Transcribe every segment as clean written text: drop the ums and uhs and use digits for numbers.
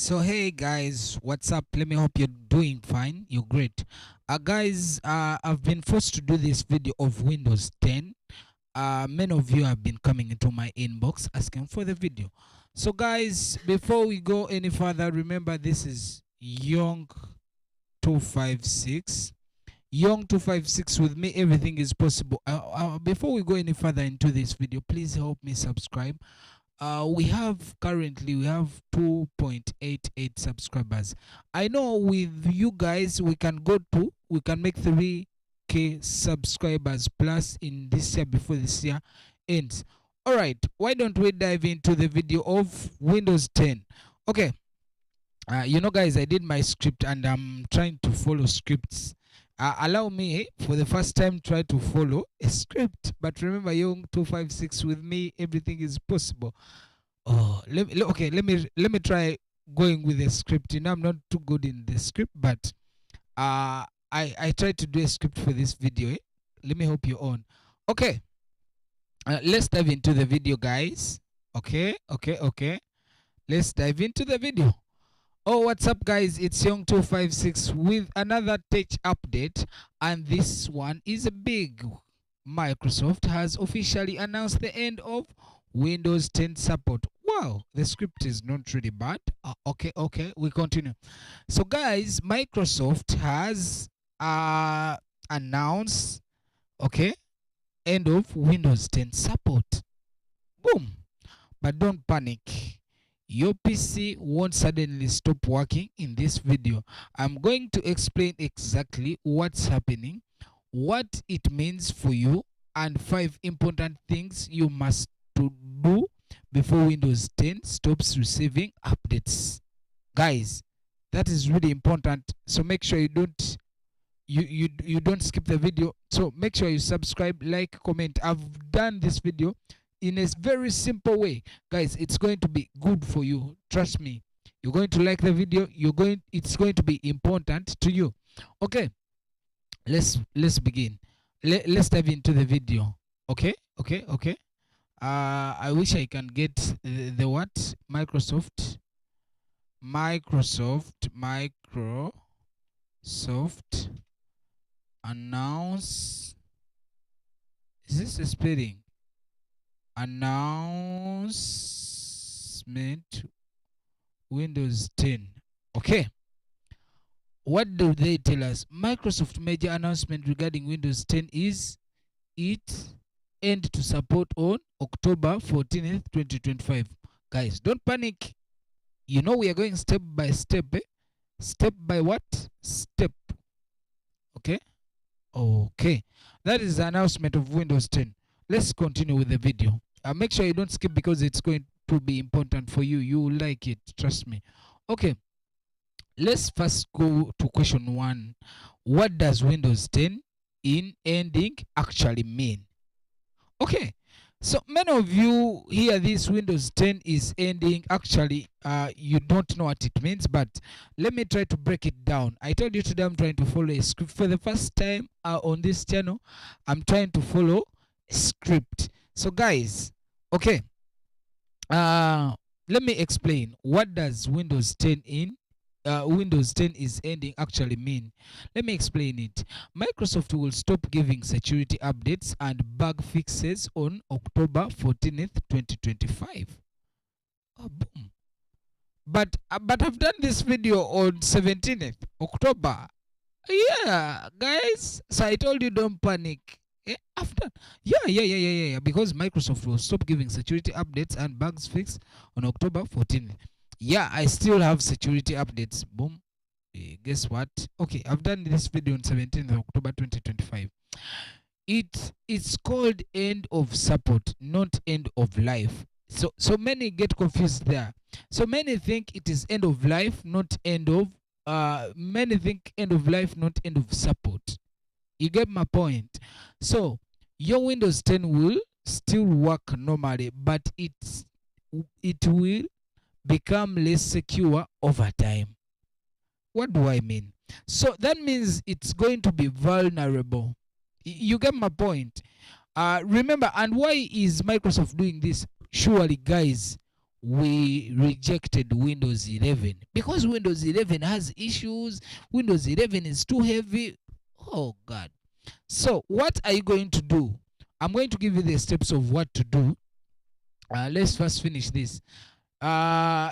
So hey guys, what's up? Let me hope you're doing fine. You're great. Guys, I've been forced to do this video of Windows 10. Many of you have been coming into my inbox asking for the video. So guys, before we go any further, remember this is Young 256. Young 256 with me, everything is possible. Before we go any further into this video, please help me subscribe. We have 2.88 subscribers. I know with you guys we can make 3k subscribers plus in this year before this year ends. All right, why don't we dive into the video of Windows 10? Okay, guys, I did my script and I'm trying to follow scripts. Allow me for the first time try to follow a script, but remember, Young 256 with me, everything is possible. Oh, let me try going with the script. I'm not too good in the script, but I tried to do a script for this video. Let me hope you're on. Okay, let's dive into the video, guys. Okay. Let's dive into the video. Oh, what's up, guys? It's Young 256 with another tech update, and this one is a big. Microsoft has officially announced the end of Windows 10 support. Wow, the script is not really bad. Okay, we continue. So, guys, Microsoft has announced, end of Windows 10 support. Boom. But don't panic. Your PC won't suddenly stop working in this video. I'm going to explain exactly what's happening, what it means for you, and 5 important things you must do before Windows 10 stops receiving updates. Guys, that is really important. So make sure you don't skip the video. So make sure you subscribe, like, comment. I've done this video in a very simple way. Guys, it's going to be good for you. Trust me. You're going to like the video. It's going to be important to you. Okay. Let's begin. Let's dive into the video. Okay. I wish I can get the what? Microsoft announce. Is this a spelling? Announcement Windows 10. Okay. What do they tell us? Microsoft major announcement regarding Windows 10 is it end to support on October 14th, 2025. Guys, don't panic. We are going step by step. Step by what? Step. Okay. That is the announcement of Windows 10. Let's continue with the video. Make sure you don't skip because it's going to be important for you. You will like it. Trust me. Okay. Let's first go to question 1. What does Windows 10 in ending actually mean? Okay. So many of you hear this Windows 10 is ending. Actually, you don't know what it means, but let me try to break it down. I told you today I'm trying to follow a script. For the first time on this channel, I'm trying to follow a script. So guys, okay, let me explain. What does Windows 10 is ending actually mean? Let me explain it. Microsoft will stop giving security updates and bug fixes on October 14th, 2025. Oh, boom. But I've done this video on 17th October. Yeah, guys. So I told you don't panic. After because Microsoft will stop giving security updates and bugs fixed on October 14th. Yeah, I still have security updates. Boom. Guess what? Okay, I've done this video on 17th October 2025. It's called end of support, not end of life. So many get confused there. So many think it is end of life, not end of many think end of life, not end of support. You get my point? So your Windows 10 will still work normally, but it will become less secure over time. What do I mean? So that means it's going to be vulnerable. You get my point? Remember, and why is Microsoft doing this? Surely, guys, we rejected Windows 11 because Windows 11 has issues. Windows 11 is too heavy. Oh God. So what are you going to do? I'm going to give you the steps of what to do. Let's first finish this. Your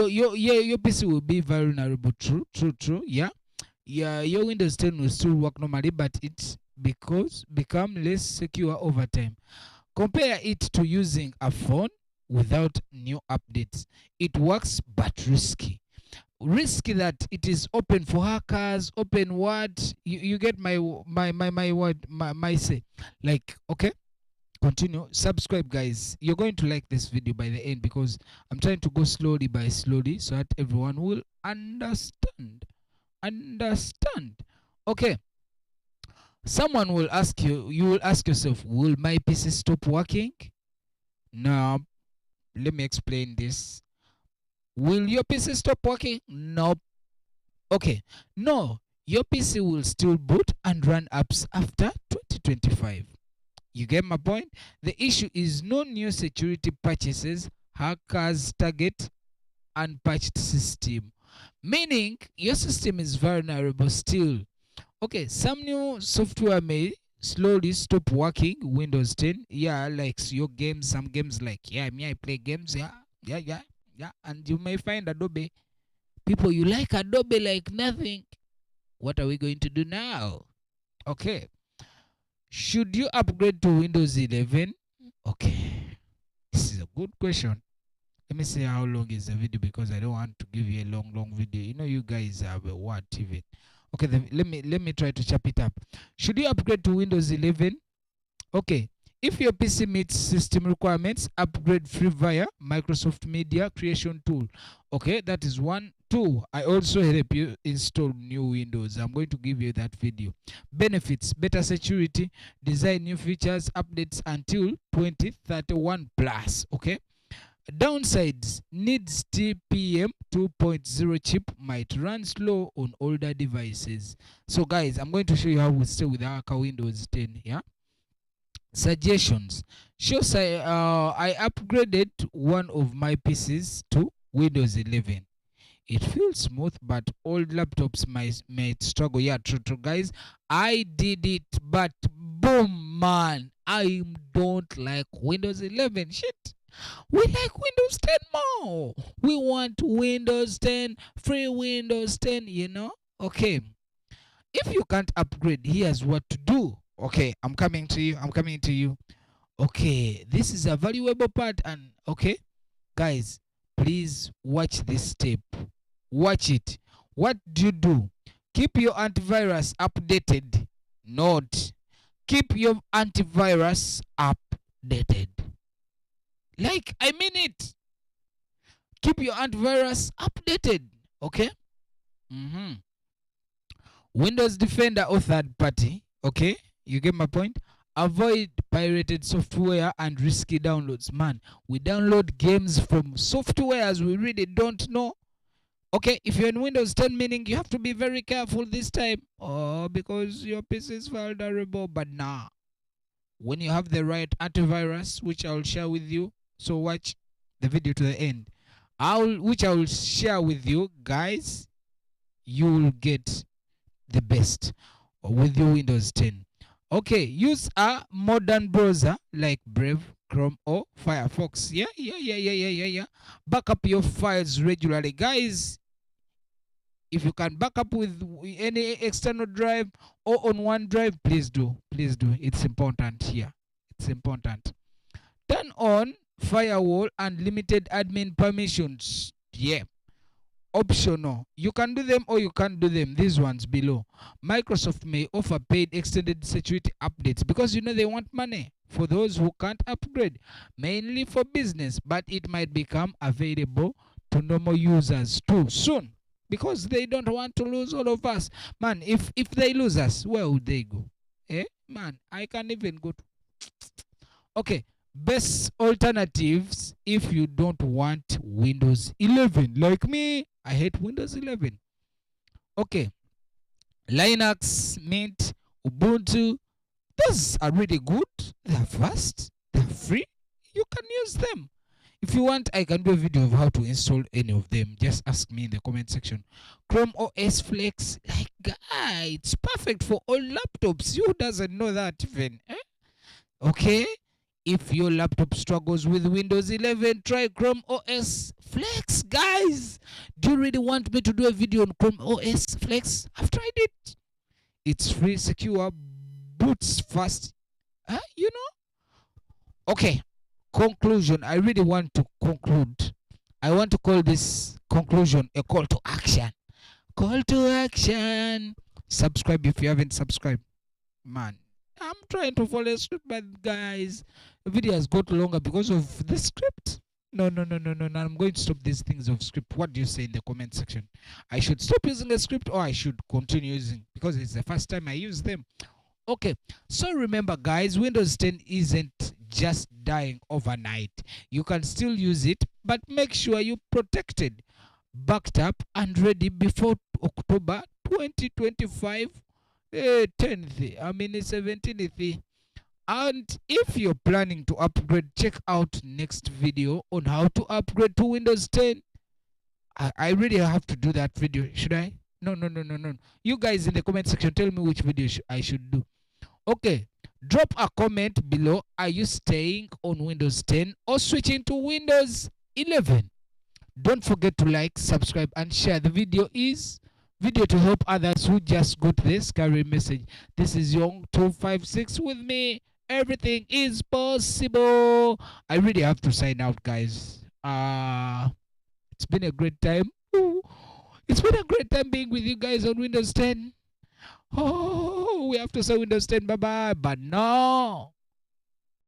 PC will be vulnerable. True. Yeah. Your Windows 10 will still work normally, but it because become less secure over time. Compare it to using a phone without new updates. It works but risky. Risky that it is open for hackers, open what? You get my word, my say. Like, okay, continue. Subscribe, guys. You're going to like this video by the end because I'm trying to go slowly by slowly so that everyone will understand. Okay. Someone will ask you will ask yourself, will my PC stop working? No. Let me explain this. Will your PC stop working? No. Okay. No. Your PC will still boot and run apps after 2025. You get my point? The issue is no new security patches, hackers target unpatched system. Meaning your system is vulnerable still. Okay, some new software may slowly stop working. Windows 10, yeah, like your games, some games like, yeah, me, I play games, yeah. And you may find Adobe. People, you like Adobe like nothing. What are we going to do now? Okay. Should you upgrade to Windows 11? Okay. This is a good question. Let me see how long is the video because I don't want to give you a long video. You know, you guys have a what even. Okay, let me try to chop it up. Should you upgrade to Windows 11? Okay. If your PC meets system requirements, upgrade free via Microsoft Media Creation Tool. Okay, that is one. Two, I also help you install new Windows. I'm going to give you that video. Benefits: better security, design new features, updates until 2031 plus. Okay. Downsides: needs TPM 2.0 chip, might run slow on older devices. So guys, I'm going to show you how we stay with our Windows 10. Yeah. Suggestions: shows I upgraded one of my PCs to Windows 11. It feels smooth, but old laptops might struggle. Yeah, true, guys. I did it, but boom, man, I don't like Windows 11. Shit. We like Windows 10 more. We want Windows 10, free Windows 10, you know? Okay. If you can't upgrade, here's what to do. Okay, I'm coming to you. Okay, this is a valuable part, and okay, guys, please watch this step. Watch it. What do you do? Keep your antivirus updated. Note, keep your antivirus updated. Like, I mean it. Keep your antivirus updated. Okay? Windows Defender or third party. Okay? You get my point? Avoid pirated software and risky downloads. Man, we download games from softwares we really don't know. Okay, if you're in Windows 10, meaning you have to be very careful this time. Oh, because your PC is vulnerable. But nah, when you have the right antivirus, which I'll share with you, so watch the video to the end. Which I will share with you, guys, you will get the best with your Windows 10. Okay, use a modern browser like Brave, Chrome, or Firefox. Yeah. Back up your files regularly, guys. If you can back up with any external drive or on OneDrive, please do. It's important here. It's important. Turn on firewall and limited admin permissions. Yeah. Optional. You can do them or you can't do them. These ones below. Microsoft may offer paid extended security updates because you know they want money for those who can't upgrade, mainly for business, but it might become available to normal users too soon because they don't want to lose all of us. Man, if they lose us, where would they go? Man, I can't even go to. Okay, best alternatives if you don't want Windows 11 like me. I hate Windows 11. Okay, Linux, Mint, Ubuntu, those are really good. They're fast, they're free. You can use them. If you want, I can do a video of how to install any of them. Just ask me in the comment section. Chrome OS Flex, like guy, it's perfect for all laptops. You doesn't know that even. Okay? If your laptop struggles with Windows 11, try Chrome OS Flex, guys. Do you really want me to do a video on Chrome OS Flex? I've tried it. It's free, secure, boots fast. You know? Okay. Conclusion. I really want to conclude. I want to call this conclusion a call to action. Call to action. Subscribe if you haven't subscribed. Man, I'm trying to follow a script, but guys, the video has got longer because of the script. No, no, no, no, no, no. I'm going to stop these things of script. What do you say in the comment section? I should stop using a script or I should continue using, because it's the first time I use them. Okay, so remember guys, Windows 10 isn't just dying overnight. You can still use it, but make sure you protected, backed up, and ready before October 2025, 10th, 17th. And if you're planning to upgrade, check out next video on how to upgrade to Windows 10. I really have to do that video, should I? No, no, no, no, no. You guys in the comment section, tell me which video I should do. Okay, drop a comment below. Are you staying on Windows 10 or switching to Windows 11? Don't forget to like, subscribe, and share the video to help others who just got this scary message. This is Young 256 with me. Everything is possible. I really have to sign out, guys. It's been a great time. Ooh, it's been a great time being with you guys on Windows 10. Oh, we have to say Windows 10 bye bye, but no.